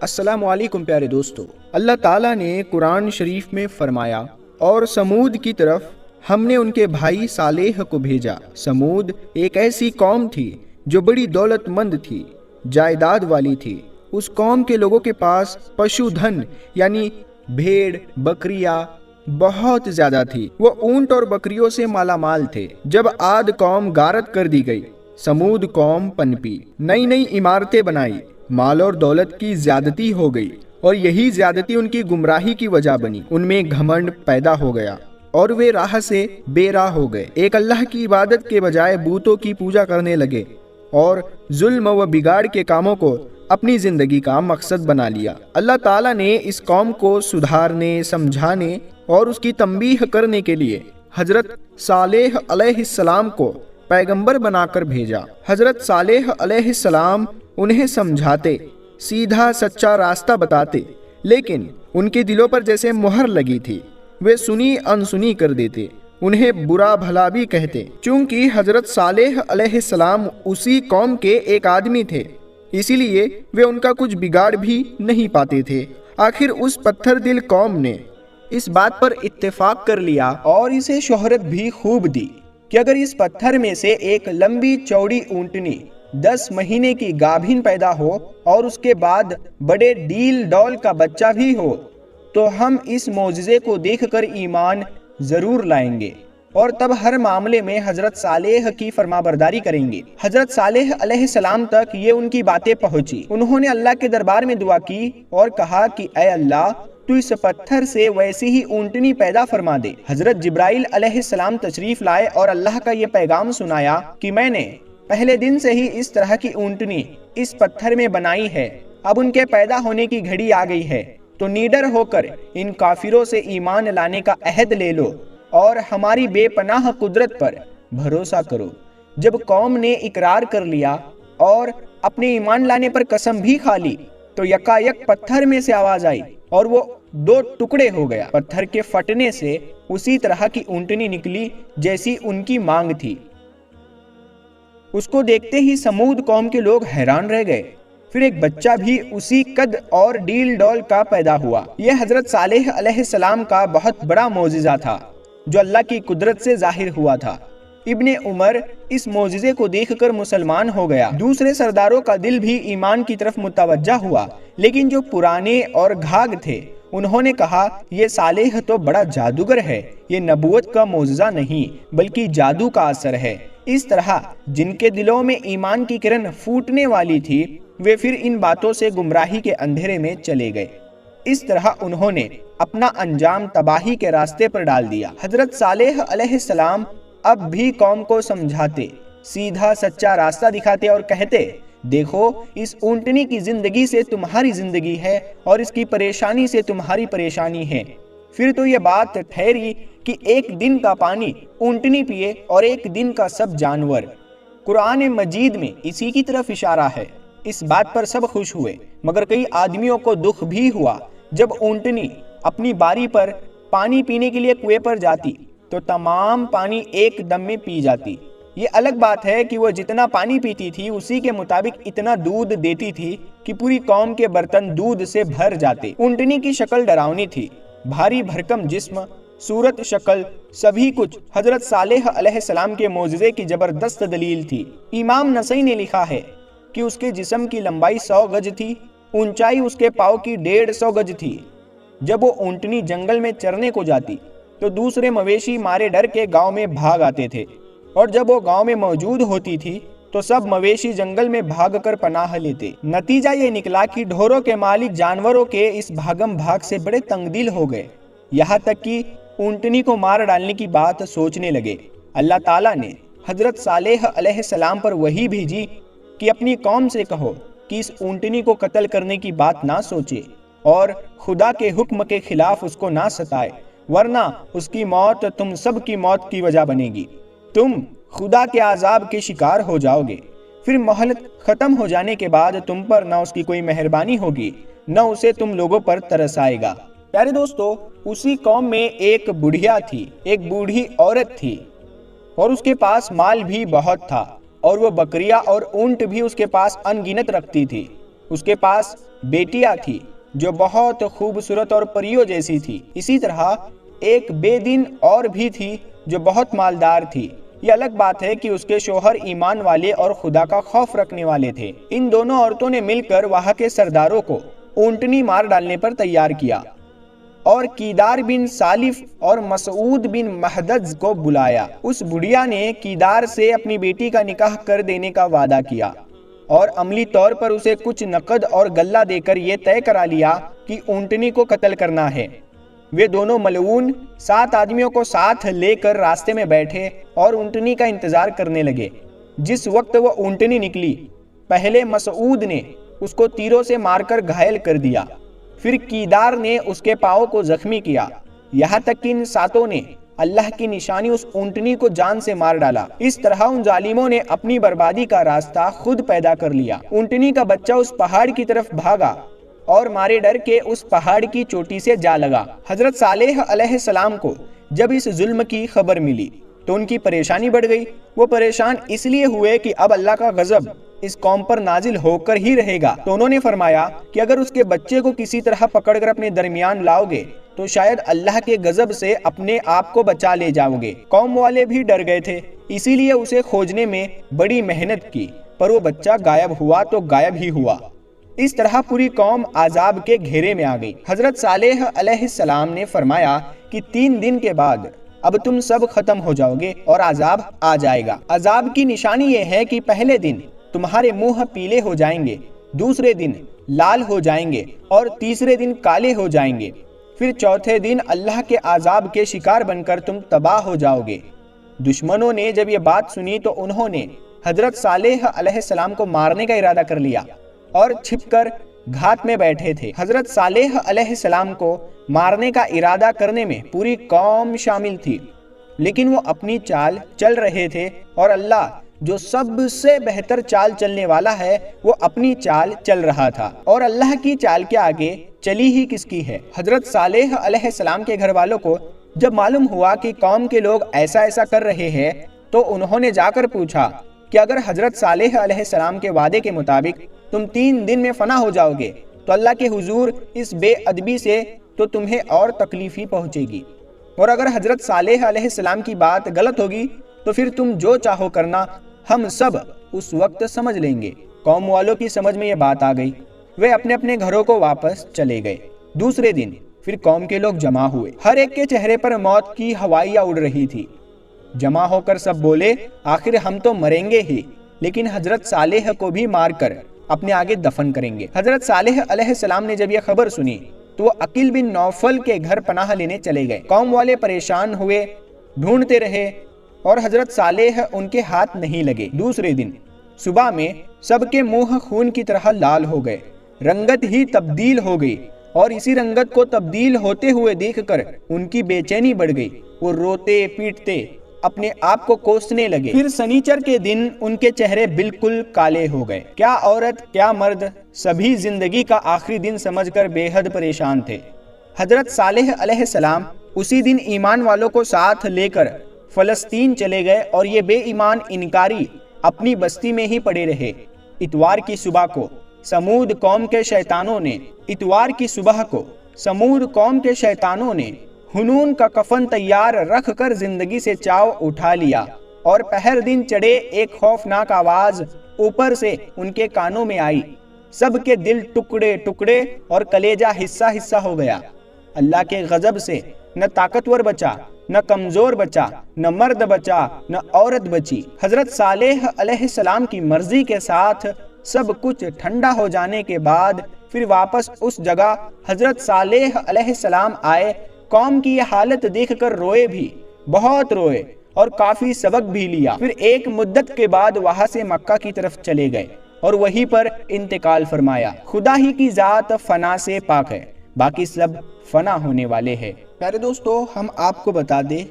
السلام علیکم پیارے دوستو، اللہ تعالیٰ نے قرآن شریف میں فرمایا اور سمود کی طرف ہم نے ان کے بھائی صالح کو بھیجا۔ سمود ایک ایسی قوم تھی جو بڑی دولت مند تھی، جائیداد والی تھی۔ اس قوم کے لوگوں کے پاس پشو دھن یعنی بھیڑ بکریاں بہت زیادہ تھی۔ وہ اونٹ اور بکریوں سے مالا مال تھے۔ جب عاد قوم غارت کر دی گئی، سمود قوم پنپی، نئی نئی عمارتیں بنائی، مال اور دولت کی زیادتی ہو گئی، اور یہی زیادتی ان کی گمراہی کی وجہ بنی۔ ان میں گھمنڈ پیدا ہو گیا اور وہ راہ سے بے راہ ہو گئے۔ ایک اللہ کی عبادت کے بجائے بتوں کی پوجا کرنے لگے اور ظلم و بگاڑ کے کاموں کو اپنی زندگی کا مقصد بنا لیا۔ اللہ تعالیٰ نے اس قوم کو سدھارنے، سمجھانے اور اس کی تنبیہ کرنے کے لیے حضرت صالح علیہ السلام کو پیغمبر بنا کر بھیجا۔ حضرت صالح علیہ السلام انہیں سمجھاتے، سیدھا سچا راستہ بتاتے، لیکن ان کے دلوں پر جیسے مہر لگی تھی، وہ سنی انسنی کر دیتے، انہیں برا بھلا بھی کہتے۔ چونکہ حضرت صالح علیہ السلام اسی قوم کے ایک آدمی تھے، اسی لیے وہ ان کا کچھ بگاڑ بھی نہیں پاتے تھے۔ آخر اس پتھر دل قوم نے اس بات پر اتفاق کر لیا اور اسے شہرت بھی خوب دی کہ اگر اس پتھر میں سے ایک لمبی چوڑی اونٹنی 10 مہینے کی گابھن پیدا ہو اور اس کے بعد بڑے ڈیل ڈول کا بچہ بھی ہو تو ہم اس معجزے کو دیکھ کر ایمان ضرور لائیں گے، اور تب ہر معاملے میں حضرت صالح کی فرمانبرداری کریں گے۔ حضرت صالح علیہ السلام تک یہ ان کی باتیں پہنچی۔ انہوں نے اللہ کے دربار میں دعا کی اور کہا کہ اے اللہ، تو اس پتھر سے ویسی ہی اونٹنی پیدا فرما دے۔ حضرت جبرائیل علیہ السلام تشریف لائے اور اللہ کا یہ پیغام سنایا کہ میں نے پہلے دن سے ہی اس طرح کی اونٹنی اس پتھر میں بنائی ہے، اب ان کے پیدا ہونے کی گھڑی آ گئی ہے، تو نیڈر ہو کر ان کافروں سے ایمان لانے کا عہد لے لو اور ہماری بے پناہ قدرت پر بھروسہ کرو۔ جب قوم نے اقرار کر لیا اور اپنے ایمان لانے پر قسم بھی کھا لی تو یکا یک پتھر میں سے آواز آئی اور وہ 2 ٹکڑے ہو گیا۔ پتھر کے پھٹنے سے اسی طرح کی اونٹنی نکلی جیسی ان کی مانگ تھی۔ اس کو دیکھتے ہی سمود قوم کے لوگ حیران رہ گئے۔ پھر ایک بچہ بھی اسی قد اور ڈیل ڈول کا پیدا ہوا۔ یہ حضرت صالح علیہ السلام کا بہت بڑا معجزہ تھا جو اللہ کی قدرت سے ظاہر ہوا تھا۔ ابن عمر اس معجزے کو دیکھ کر مسلمان ہو گیا۔ دوسرے سرداروں کا دل بھی ایمان کی طرف متوجہ ہوا، لیکن جو پرانے اور گھاگ تھے انہوں نے کہا یہ صالح تو بڑا جادوگر ہے، یہ نبوت کا معجزہ نہیں بلکہ جادو کا اثر ہے۔ اس طرح جن کے دلوں میں ایمان کی کرن پھوٹنے والی تھی وہ پھر ان باتوں سے گمراہی کے اندھیرے میں چلے گئے۔ اس طرح انہوں نے اپنا انجام تباہی کے راستے پر ڈال دیا۔ حضرت صالح علیہ السلام اب بھی قوم کو سمجھاتے، سیدھا سچا راستہ دکھاتے اور کہتے، دیکھو اس اونٹنی کی زندگی سے تمہاری زندگی ہے اور اس کی پریشانی سے تمہاری پریشانی ہے۔ پھر تو یہ بات ٹھہری کہ ایک دن کا پانی اونٹنی پیے اور ایک دن کا سب جانور۔ قرآن مجید میں اسی کی طرف اشارہ ہے۔ اس بات پر سب خوش ہوئے، مگر کئی آدمیوں کو دکھ بھی ہوا۔ جب اونٹنی اپنی باری پر پانی پینے کے لیے کنویں پر جاتی تو تمام پانی ایک دم میں پی جاتی۔ یہ الگ بات ہے کہ وہ جتنا پانی پیتی تھی اسی کے مطابق اتنا دودھ دیتی تھی کہ پوری قوم کے برتن دودھ سے بھر جاتے۔ اونٹنی کی شکل ڈراؤنی تھی، بھاری بھرکم جسم، صورت، شکل، سبھی کچھ حضرت صالح علیہ السلام کے معجزے کی زبردست دلیل تھی۔ امام نسائی نے لکھا ہے کہ اس کے جسم کی لمبائی 100 گز تھی، اونچائی اس کے پاؤں کی 150 گز تھی۔ جب وہ اونٹنی جنگل میں چرنے کو جاتی تو دوسرے مویشی مارے ڈر کے گاؤں میں بھاگ آتے تھے، اور جب وہ گاؤں میں موجود ہوتی تھی تو سب مویشی جنگل میں بھاگ کر پناہ لیتے۔ نتیجہ یہ نکلا کہ ڈھوروں کے مالک جانوروں کے اس بھاگم بھاگ سے بڑے تنگ دل ہو گئے، یہاں تک کہ اونٹنی کو مار ڈالنے کی بات سوچنے لگے۔ اللہ تعالیٰ نے حضرت صالح علیہ السلام پر وحی بھیجی کہ اپنی قوم سے کہو کہ اس اونٹنی کو قتل کرنے کی بات نہ سوچے اور خدا کے حکم کے خلاف اس کو نہ ستائے، ورنہ اس کی موت تم سب کی موت کی وجہ بنے گی، تم خدا کے عذاب کے شکار ہو جاؤ گے۔ پھر مہلت ختم ہو جانے کے بعد تم پر نہ اس کی کوئی مہربانی ہوگی نہ اسے تم لوگوں پر ترس آئے گا۔ پیارے دوستو، اسی قوم میں ایک بڑھیا تھی، ایک بوڑھی عورت تھی، اور اس کے پاس مال بھی بہت تھا، اور وہ بکریاں اور اونٹ بھی اس کے پاس ان گنت رکھتی تھی۔ اس کے پاس بیٹیاں تھی جو بہت خوبصورت اور پریوں جیسی تھی۔ اسی طرح ایک بے دین اور بھی تھی جو بہت مالدار تھی۔ یہ الگ بات ہے کہ اس کے شوہر ایمان والے اور خدا کا خوف رکھنے والے تھے۔ ان دونوں عورتوں نے مل کر وہاں کے سرداروں کو اونٹنی مار ڈالنے پر تیار کیا اور کیدار بن سالف اور مسعود بن مہدز کو بلایا۔ اس بڑھیا نے کیدار سے اپنی بیٹی کا نکاح کر دینے کا وعدہ کیا اور عملی طور پر اسے کچھ نقد اور غلہ دے کر یہ طے کرا لیا کہ اونٹنی کو قتل کرنا ہے۔ وہ دونوں ملعون 7 آدمیوں کو ساتھ لے کر راستے میں بیٹھے اور اونٹنی کا انتظار کرنے لگے۔ جس وقت وہ اونٹنی نکلی، پہلے مسعود نے اس کو تیروں سے مار کر گھائل کر دیا، پھر کیدار نے اس کے پاؤں کو زخمی کیا، یہاں تک کہ ان 7 نے اللہ کی نشانی اس اونٹنی کو جان سے مار ڈالا۔ اس طرح ان ظالموں نے اپنی بربادی کا راستہ خود پیدا کر لیا۔ اونٹنی کا بچہ اس پہاڑ کی طرف بھاگا اور مارے ڈر کے اس پہاڑ کی چوٹی سے جا لگا۔ حضرت صالح علیہ السلام کو جب اس ظلم کی خبر ملی تو ان کی پریشانی بڑھ گئی۔ وہ پریشان اس لیے ہوئے کہ اب اللہ کا غضب اس قوم پر نازل ہو کر ہی رہے گا، تو انہوں نے فرمایا کہ اگر اس کے بچے کو کسی طرح پکڑ کر اپنے درمیان لاؤ گے تو شاید اللہ کے غضب سے اپنے آپ کو بچا لے جاؤ گے۔ قوم والے بھی ڈر گئے تھے، اسی لیے اسے کھوجنے میں بڑی محنت کی، پر وہ بچہ غائب ہوا تو غائب ہی ہوا۔ اس طرح پوری قوم عذاب کے گھیرے میں آ گئی۔ حضرت صالح علیہ السلام نے فرمایا کہ 3 دن کے بعد اب تم سب ختم ہو جاؤ گے اور عذاب آ جائے گا۔ عذاب کی نشانی یہ ہے کہ پہلے دن تمہارے منہ پیلے ہو جائیں گے، دوسرے دن لال ہو جائیں گے اور تیسرے دن کالے ہو جائیں گے، پھر چوتھے دن اللہ کے عذاب کے شکار بن کر تم تباہ ہو جاؤ گے۔ دشمنوں نے جب یہ بات سنی تو انہوں نے حضرت صالح علیہ السلام کو مارنے کا ارادہ کر لیا اور چھپ کر گھات میں بیٹھے تھے۔ حضرت صالح علیہ السلام کو مارنے کا ارادہ کرنے میں پوری قوم شامل تھی، لیکن وہ اپنی چال چل رہے تھے اور اللہ جو سب سے بہتر چال چلنے والا ہے وہ اپنی چال چل رہا تھا، اور اللہ کی چال کے آگے چلی ہی کس کی ہے۔ حضرت صالح علیہ السلام کے گھر والوں کو جب معلوم ہوا کہ قوم کے لوگ ایسا ایسا کر رہے ہیں تو انہوں نے جا کر پوچھا کہ اگر حضرت صالح علیہ السلام کے وعدے کے مطابق تم 3 دن میں فنا ہو جاؤ گے تو اللہ کے حضور اس بے ادبی سے تو تمہیں اور تکلیف ہی پہنچے گی، اور اگر حضرت صالح علیہ السلام کی بات غلط ہوگی تو پھر تم جو چاہو کرنا، ہم سب اس وقت سمجھ لیں گے۔ قوم والوں کی سمجھ میں یہ بات آ گئی، وہ اپنے اپنے گھروں کو واپس چلے گئے۔ دوسرے دن پھر قوم کے لوگ جمع ہوئے، ہر ایک کے چہرے پر موت کی ہوائیاں اڑ رہی تھی۔ جمع ہو کر سب بولے آخر ہم تو مریں گے ہی، لیکن حضرت صالح کو بھی مار کر اپنے آگے دفن کریں گے۔ حضرت صالح علیہ السلام نے جب یہ خبر سنی تو وہ عقیل بن نوفل کے گھر پناہ لینے چلے گئے۔ قوم والے پریشان ہوئے، ڈھونڈتے رہے اور حضرت صالح ان کے ہاتھ نہیں لگے۔ دوسرے دن صبح میں سب کے منہ خون کی طرح لال ہو گئے، رنگت ہی تبدیل ہو گئی، اور اسی رنگت کو تبدیل ہوتے ہوئے دیکھ کر ان کی بے چینی بڑھ گئی۔ وہ روتے پیٹتے اپنے آپ کو کوسنے لگے۔ پھر سنیچر کے دن ان کے چہرے بالکل کالے ہو گئے۔ کیا عورت کیا مرد، سبھی زندگی کا آخری دن سمجھ کر بے حد پریشان تھے۔ حضرت صالح علیہ السلام اسی دن ایمان والوں کو ساتھ لے کر فلسطین چلے گئے اور یہ بے ایمان انکاری اپنی بستی میں ہی پڑے رہے۔ اتوار کی صبح کو سمود قوم کے شیطانوں نے ہنون کا کفن تیار رکھ کر زندگی سے چاو اٹھا لیا، اور پہر دن چڑھے ایک خوفناک آواز اوپر سے ان کے کانوں میں آئی۔ سب کے دل ٹکڑے ٹکڑے اور کلیجہ حصہ حصہ ہو گیا۔ اللہ کے غضب سے نہ طاقتور بچا، نہ کمزور بچا، نہ مرد بچا، نہ عورت بچی۔ حضرت صالح علیہ السلام کی مرضی کے ساتھ سب کچھ ٹھنڈا ہو جانے کے بعد پھر واپس اس جگہ حضرت صالح علیہ السلام آئے۔ قوم کی یہ حالت دیکھ کر روئے بھی، بہت روئے اور کافی سبق بھی لیا۔ پھر ایک مدت کے بعد وہاں سے مکہ کی طرف چلے گئے اور وہیں پر انتقال فرمایا۔ خدا ہی کی ذات فنا سے پاک ہے، باقی سب فنا ہونے والے ہیں۔ پیارے دوستو، ہم آپ کو بتا دیں،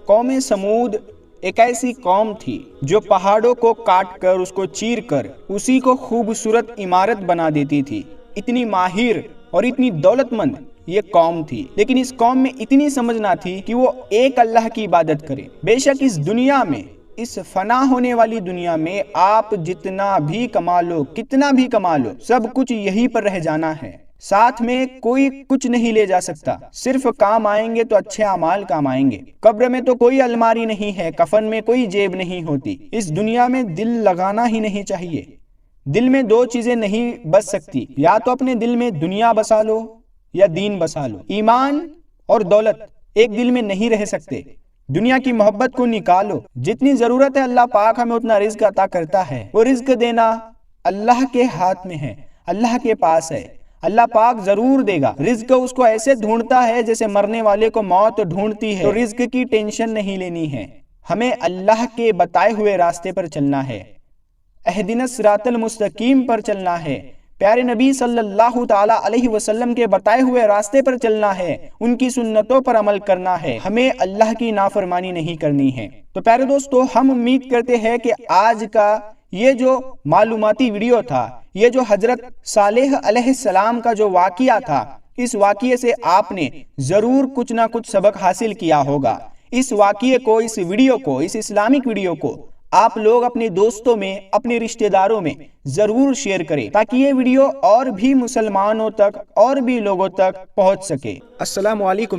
قوم سمود ایک ایسی قوم تھی جو پہاڑوں کو کاٹ کر، اس کو چیر کر اسی کو خوبصورت عمارت بنا دیتی تھی۔ اتنی ماہر اور اتنی دولت مند یہ قوم تھی، لیکن اس قوم میں اتنی سمجھ نہ تھی کہ وہ ایک اللہ کی عبادت کرے۔ بے شک اس دنیا میں اس فنا ہونے والی دنیا میں آپ جتنا بھی کما لو، کتنا بھی کما لو، سب کچھ یہی پر رہ جانا ہے، ساتھ میں کوئی کچھ نہیں لے جا سکتا، صرف کام آئیں گے تو اچھے اعمال کام آئیں گے۔ قبر میں تو کوئی الماری نہیں ہے، کفن میں کوئی جیب نہیں ہوتی۔ اس دنیا میں دل لگانا ہی نہیں چاہیے۔ دل میں دو چیزیں نہیں بس سکتی، یا تو اپنے دل میں دنیا بسا لو یا دین بسا لو۔ ایمان اور دولت ایک دل میں نہیں رہ سکتے۔ دنیا کی محبت کو نکالو، جتنی ضرورت ہے اللہ پاک ہمیں اتنا رزق عطا کرتا ہے، وہ رزق دینا اللہ کے ہاتھ میں ہے، اللہ کے پاس ہے، اللہ پاک ضرور دے گا۔ رزق اس کو ایسے ڈھونڈتا ہے جیسے مرنے والے کو موت ڈھونڈتی ہے، تو رزق کی ٹینشن نہیں لینی ہے، ہمیں اللہ کے بتائے ہوئے راستے پر چلنا ہے، اہدنا الصراط المستقیم پر چلنا ہے، پیارے نبی صلی اللہ تعالی علیہ وسلم کے بتائے ہوئے راستے پر چلنا ہے، ان کی سنتوں پر عمل کرنا ہے، ہمیں اللہ کی نافرمانی نہیں کرنی ہے۔ تو پیارے دوستو، ہم امید کرتے ہیں کہ آج کا یہ جو معلوماتی ویڈیو تھا، یہ جو حضرت صالح علیہ السلام کا جو واقعہ تھا، اس واقعے سے آپ نے ضرور کچھ نہ کچھ سبق حاصل کیا ہوگا۔ اس واقعے کو، اس ویڈیو کو، اس اسلامک ویڈیو کو آپ لوگ اپنے دوستوں میں، اپنے رشتہ داروں میں ضرور شیئر کریں، تاکہ یہ ویڈیو اور بھی مسلمانوں تک، اور بھی لوگوں تک پہنچ سکے۔ السلام علیکم۔